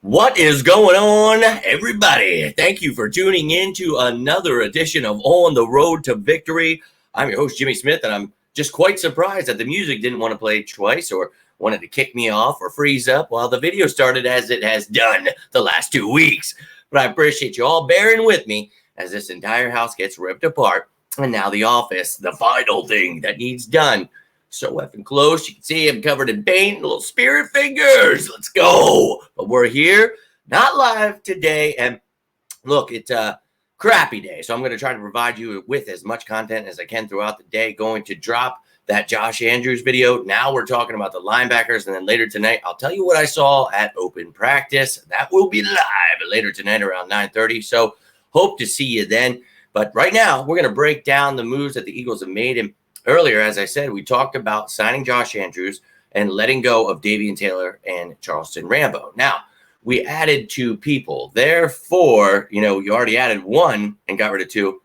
What is going on, everybody? Thank you for tuning in to another edition of On the Road to Victory. I'm your host, Jimmy Smith, and I'm just quite surprised that the music didn't want to play twice or wanted to kick me off or freeze up while the video started as it has done the last 2 weeks. But I appreciate you all bearing with me as this entire house gets ripped apart. And now the office, the final thing that needs done. So effing close. You can see I'm covered in paint, little spirit fingers. Let's go. But we're here, not live today. And look, it's a crappy day. So I'm going to try to provide you with as much content as I can throughout the day. Going to drop that Josh Andrews video. Now we're talking about the linebackers. And then later tonight, I'll tell you what I saw at open practice. That will be live later tonight around 9:30. So hope to see you then. But right now, we're going to break down the moves that the Eagles have made. And earlier, as I said, we talked about signing Josh Andrews and letting go of Davian Taylor and Charleston Rambo. Now, we added 2 people. Therefore, you already added 1 and got rid of 2.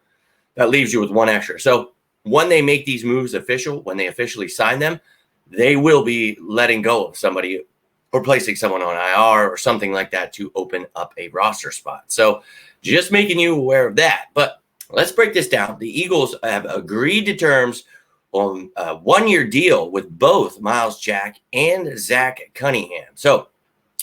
That leaves you with 1 extra. So when they make these moves official, when they officially sign them, they will be letting go of somebody or placing someone on IR or something like that to open up a roster spot. So just making you aware of that. But let's break this down. The Eagles have agreed to terms on a 1-year deal with both Myles Jack and Zach Cunningham. So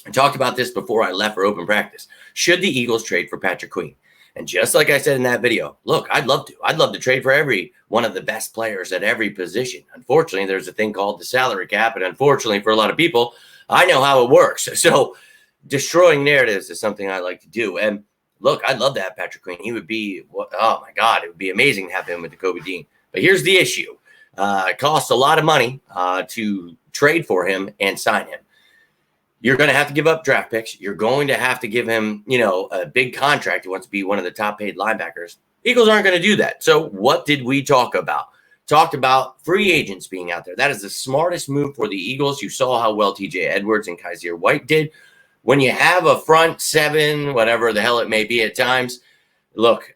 I talked about this before I left for open practice. Should the Eagles trade for Patrick Queen? And just like I said in that video, look, I'd love to. I'd love to trade for every one of the best players at every position. Unfortunately, there's a thing called the salary cap. And unfortunately, for a lot of people, I know how it works. So destroying narratives is something I like to do. And look, I'd love to have Patrick Queen. He would be, oh my God, it would be amazing to have him with Jacoby Dean. But here's the issue. It costs a lot of money to trade for him and sign him. You're going to have to give up draft picks. You're going to have to give him, a big contract. He wants to be one of the top paid linebackers. Eagles aren't going to do that. So what did we talk about? Talked about free agents being out there. That is the smartest move for the Eagles. You saw how well TJ Edwards and Kaiser White did. When you have a front 7, whatever the hell it may be at times, look,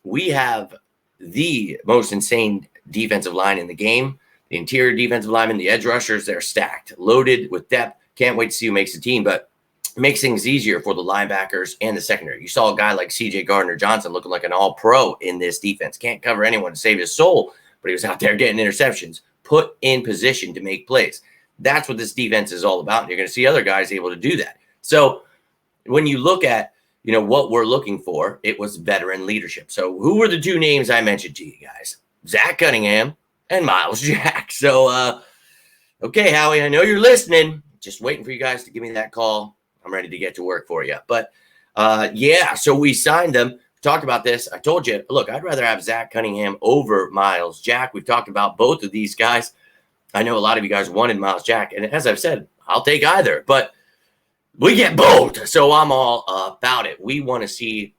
we have the most insane defensive line in the game. The interior defensive linemen, the edge rushers, they're stacked, loaded with depth. Can't wait to see who makes the team, but it makes things easier for the linebackers and the secondary. You saw a guy like C.J. Gardner-Johnson looking like an all-pro in this defense. Can't cover anyone to save his soul, but he was out there getting interceptions, put in position to make plays. That's what this defense is all about, and you're going to see other guys able to do that. So when you look at what we're looking for, it was veteran leadership. So who were the 2 names I mentioned to you guys? Zach Cunningham and Myles Jack. So, okay, Howie, I know you're listening. Just waiting for you guys to give me that call. I'm ready to get to work for you. But, so we signed them. We talked about this. I told you, look, I'd rather have Zach Cunningham over Myles Jack. We've talked about both of these guys. I know a lot of you guys wanted Myles Jack. And as I've said, I'll take either. But we get both. So I'm all about it. We want to see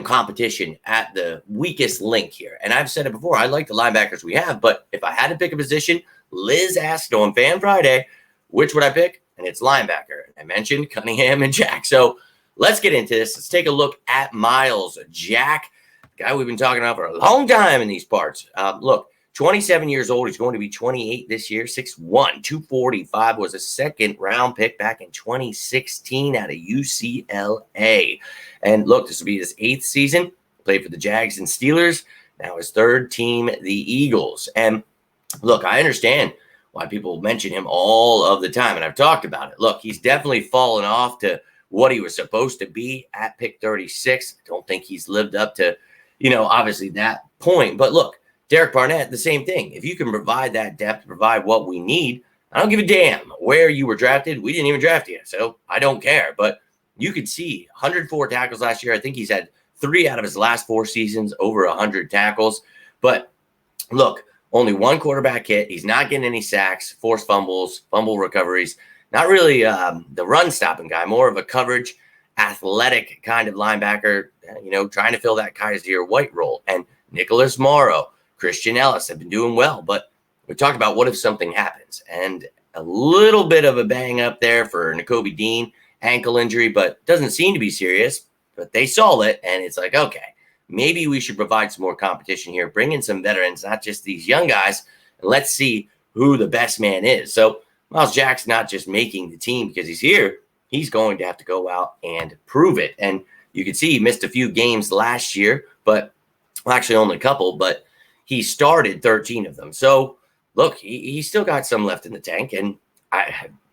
competition at the weakest link here. And I've said it before, I like the linebackers we have, but if I had to pick a position, Liz asked on Fan Friday, which would I pick? And it's linebacker. I mentioned Cunningham and Jack. So let's get into this. Let's take a look at Myles Jack, the guy we've been talking about for a long time in these parts. Look, 27 years old. He's going to be 28 this year. 6'1", 245, was a 2nd-round pick back in 2016 out of UCLA. And look, this will be his 8th season. Played for the Jags and Steelers. Now his 3rd team, the Eagles. And look, I understand why people mention him all of the time, and I've talked about it. Look, he's definitely fallen off to what he was supposed to be at pick 36. I don't think he's lived up to, obviously that point. But look, Derek Barnett, the same thing. If you can provide that depth, provide what we need, I don't give a damn where you were drafted. We didn't even draft you, so I don't care. But you could see 104 tackles last year. I think he's had 3 out of his last 4 seasons over 100 tackles. But look, only 1 quarterback hit. He's not getting any sacks, forced fumbles, fumble recoveries. Not really the run-stopping guy, more of a coverage, athletic kind of linebacker, trying to fill that Kaiser White role. And Nicholas Morrow, Christian Ellis have been doing well. But we talked about what if something happens. And a little bit of a bang up there for Jacoby Dean, ankle injury, but doesn't seem to be serious. But they saw it, and it's like, okay, maybe we should provide some more competition here, bring in some veterans, not just these young guys, and let's see who the best man is. So Myles Jack's not just making the team because he's here. he's going to have to go out and prove it. And you can see he missed a few games last year, but well, actually only a couple, but he started 13 of them. So look, he still got some left in the tank. And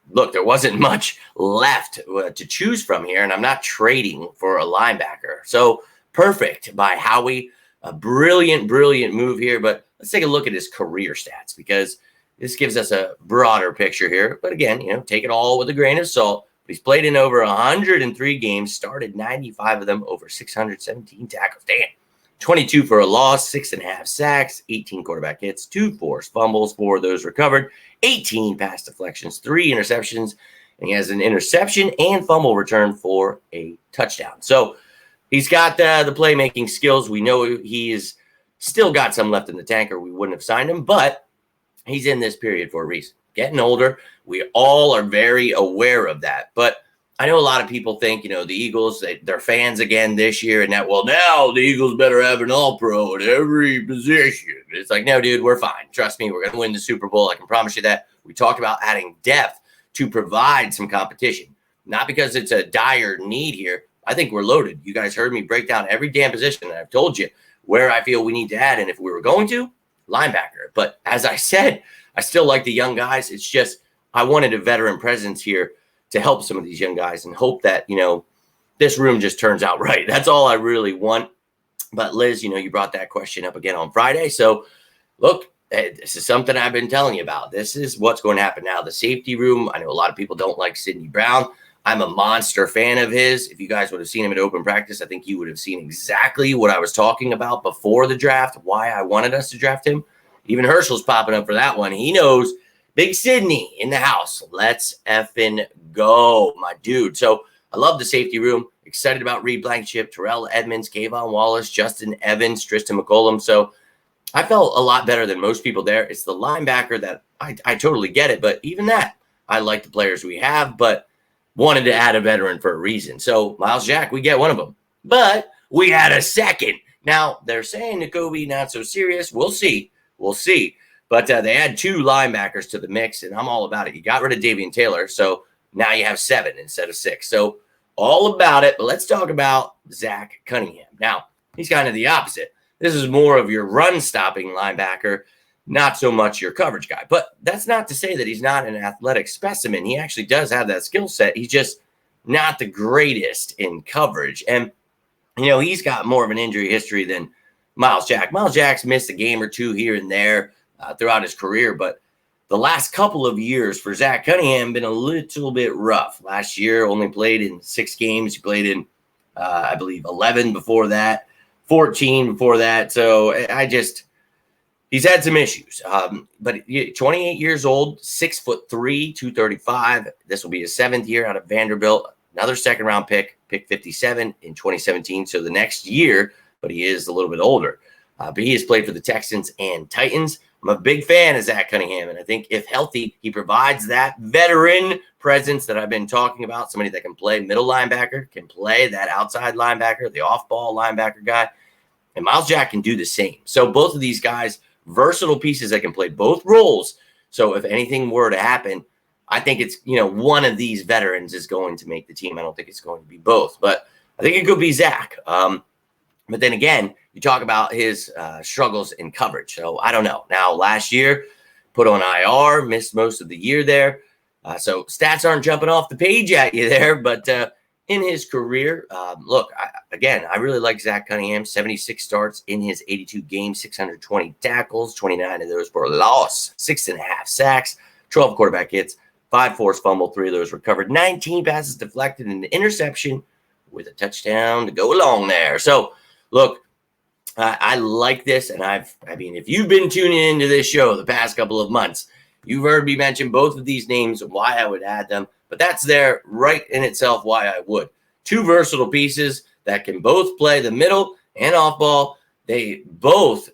look, there wasn't much left to choose from here, and I'm not trading for a linebacker. So perfect by Howie. A brilliant move here. But let's take a look at his career stats, because this gives us a broader picture here. But again, take it all with a grain of salt. He's played in over 103 games, started 95 of them, over 617 tackles. Damn. 22 for a loss, 6.5 sacks, 18 quarterback hits, 2 forced fumbles, 4 of those recovered, 18 pass deflections, 3 interceptions, and he has an interception and fumble return for a touchdown. So he's got the playmaking skills. We know he's still got some left in the tank, or we wouldn't have signed him, but he's in this period for a reason. Getting older. We all are very aware of that. But I know a lot of people think, the Eagles, they're fans again this year, and that, well, now the Eagles better have an all-pro at every position. It's like, no, dude, we're fine. Trust me, we're going to win the Super Bowl. I can promise you that. We talked about adding depth to provide some competition, not because it's a dire need here. I think we're loaded. You guys heard me break down every damn position, and I've told you where I feel we need to add. And if we were going to, linebacker. But as I said, I still like the young guys. It's just I wanted a veteran presence here to help some of these young guys and hope that, this room just turns out right. That's all I really want. But Liz, you brought that question up again on Friday. So look, this is something I've been telling you about. This is what's going to happen now. The safety room. I know a lot of people don't like Sidney Brown. I'm a monster fan of his. If you guys would have seen him at open practice, I think you would have seen exactly what I was talking about before the draft, why I wanted us to draft him. Even Herschel's popping up for that one. He knows. Big Sidney in the house. Let's effing go, my dude. So I love the safety room. Excited about Reed Blankenship, Terrell Edmonds, Kayvon Wallace, Justin Evans, Tristan McCollum. So I felt a lot better than most people there. It's the linebacker that I totally get it. But even that, I like the players we have, but wanted to add a veteran for a reason. So Myles Jack, we get one of them. But we had a second. Now, they're saying Nakobe not so serious. We'll see. We'll see. But they add 2 linebackers to the mix, and I'm all about it. You got rid of Davian Taylor, so now you have 7 instead of 6. So all about it. But let's talk about Zach Cunningham. Now, he's kind of the opposite. This is more of your run-stopping linebacker, not so much your coverage guy. But that's not to say that he's not an athletic specimen. He actually does have that skill set. He's just not the greatest in coverage. And, he's got more of an injury history than Myles Jack. Myles Jack's missed a game or 2 here and there throughout his career, but the last couple of years for Zach Cunningham been a little bit rough. Last year, only played in 6 games. He played in, I believe, 11 before that, 14 before that. So he's had some issues. But 28 years old, 6'3", 235. This will be his 7th year out of Vanderbilt. Another second-round pick 57 in 2017. So the next year, but he is a little bit older. But he has played for the Texans and Titans. I'm a big fan of Zach Cunningham, and I think if healthy, he provides that veteran presence that I've been talking about, somebody that can play middle linebacker, can play that outside linebacker, the off-ball linebacker guy, and Myles Jack can do the same. So both of these guys, versatile pieces that can play both roles. So if anything were to happen, I think it's, one of these veterans is going to make the team. I don't think it's going to be both, but I think it could be Zach. But then again, you talk about his struggles in coverage. So I don't know. Now, last year, put on IR, missed most of the year there. So stats aren't jumping off the page at you there. But in his career, look, I really like Zach Cunningham. 76 starts in his 82 games, 620 tackles, 29 of those for a loss, 6.5 sacks, 12 quarterback hits, 5 forced fumble, 3 of those recovered, 19 passes deflected, and an interception with a touchdown to go along there. So, look, I like this, and if you've been tuning into this show the past couple of months, you've heard me mention both of these names and why I would add them, but that's there right in itself why I would. 2 versatile pieces that can both play the middle and off ball. They both,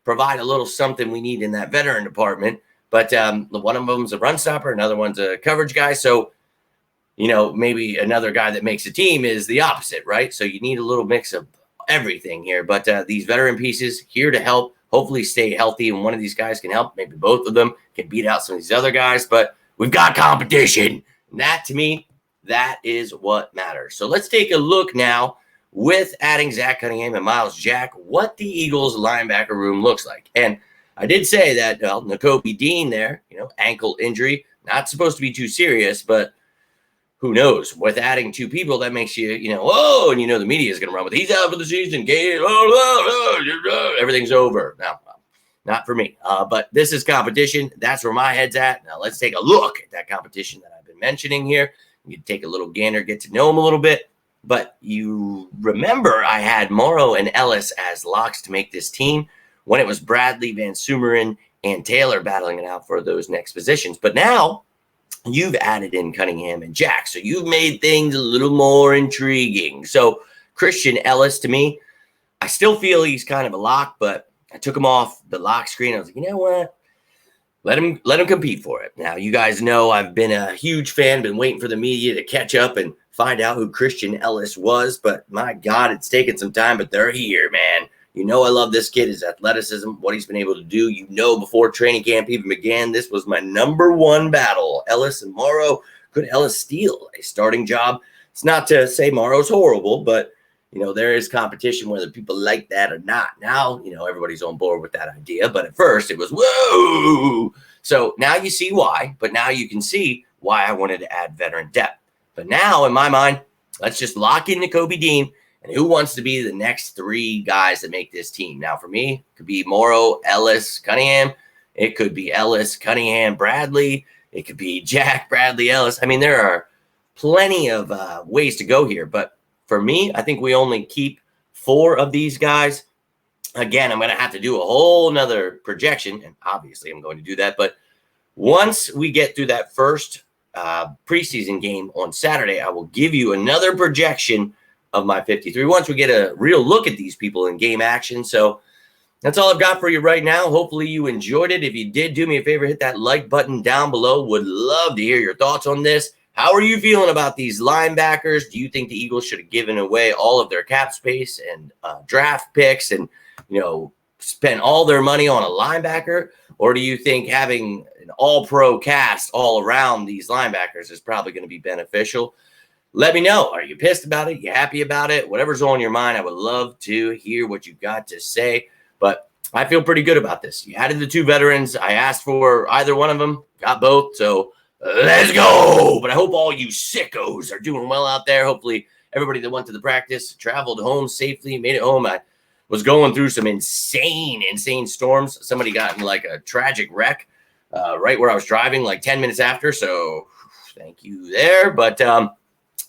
provide a little something we need in that veteran department, but one of them's a run stopper, another one's a coverage guy, so maybe another guy that makes a team is the opposite, right? So you need a little mix of everything here, but these veteran pieces here to help hopefully stay healthy, and one of these guys can help. Maybe both of them can beat out some of these other guys, but we've got competition, and that to me That is what matters. So let's take a look now with adding Zach Cunningham and Myles Jack, what the Eagles linebacker room looks like. And I did say that, well, Nakobe Dean there, ankle injury, not supposed to be too serious, but who knows? With adding two people, that makes you, whoa, and the media is going to run with, he's out for the season, everything's over. Now, not for me, but this is competition. That's where my head's at. Now, let's take a look at that competition that I've been mentioning here. You can take a little gander, get to know them a little bit. But you remember I had Morrow and Ellis as locks to make this team when it was Bradley, Van Sumeren, and Taylor battling it out for those next positions. But now you've added in Cunningham and Jack, so you've made things a little more intriguing. So Christian Ellis, to me, I still feel he's kind of a lock, but I took him off the lock screen. I was like, you know what? Let him compete for it. Now, you guys know I've been a huge fan, been waiting for the media to catch up and find out who Christian Ellis was. But my God, it's taken some time, but they're here, man. I love this kid, his athleticism, what he's been able to do. Before training camp even began, this was my number one battle. Ellis and Morrow. Could Ellis steal a starting job? It's not to say Morrow's horrible, but there is competition whether people like that or not. Now, everybody's on board with that idea. But at first it was, whoa. So now you see why. But now you can see why I wanted to add veteran depth. But now, in my mind, let's just lock in Nakobe Dean. And who wants to be the next three guys that make this team? Now, for me, it could be Morrow, Ellis, Cunningham. It could be Ellis, Cunningham, Bradley. It could be Jack, Bradley, Ellis. I mean, there are plenty of ways to go here. But for me, I think we only keep 4 of these guys. Again, I'm going to have to do a whole nother projection, and obviously I'm going to do that. But once we get through that first preseason game on Saturday, I will give you another projection of my 53 once we get a real look at these people in game action. So that's all I've got for you right now. Hopefully you enjoyed it. If you did, do me a favor, hit that like button down below. Would love to hear your thoughts on this. How are you feeling about these linebackers? Do you think the Eagles should have given away all of their cap space and draft picks and, spent all their money on a linebacker? Or do you think having an all-pro cast all around these linebackers is probably going to be beneficial? Let me know. Are you pissed about it? You happy about it? Whatever's on your mind, I would love to hear what you've got to say. But I feel pretty good about this. You added the 2 veterans. I asked for either one of them, got both. So let's go. But I hope all you sickos are doing well out there. Hopefully everybody that went to the practice traveled home safely, made it home. I was going through some insane storms. Somebody got in like a tragic wreck right where I was driving like 10 minutes after. So thank you there. But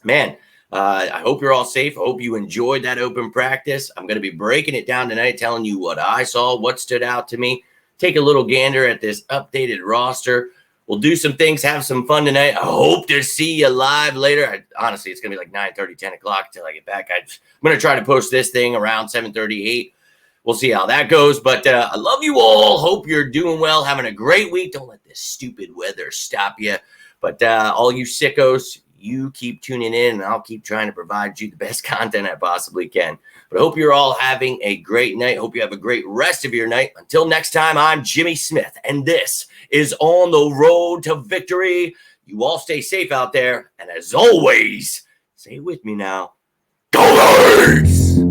man, I hope you're all safe. I hope you enjoyed that open practice. I'm going to be breaking it down tonight, telling you what I saw, what stood out to me. Take a little gander at this updated roster. We'll do some things, have some fun tonight. I hope to see you live later. Honestly, it's going to be like 9:30, 10 o'clock until I get back. I'm going to try to post this thing around 7:30, 8. We'll see how that goes. But I love you all. Hope you're doing well, having a great week. Don't let this stupid weather stop you. But all you sickos, you keep tuning in, and I'll keep trying to provide you the best content I possibly can. But I hope you're all having a great night. Hope you have a great rest of your night. Until next time, I'm Jimmy Smith, and this is On the Road to Victory. You all stay safe out there, and as always, say it with me now, go Birds!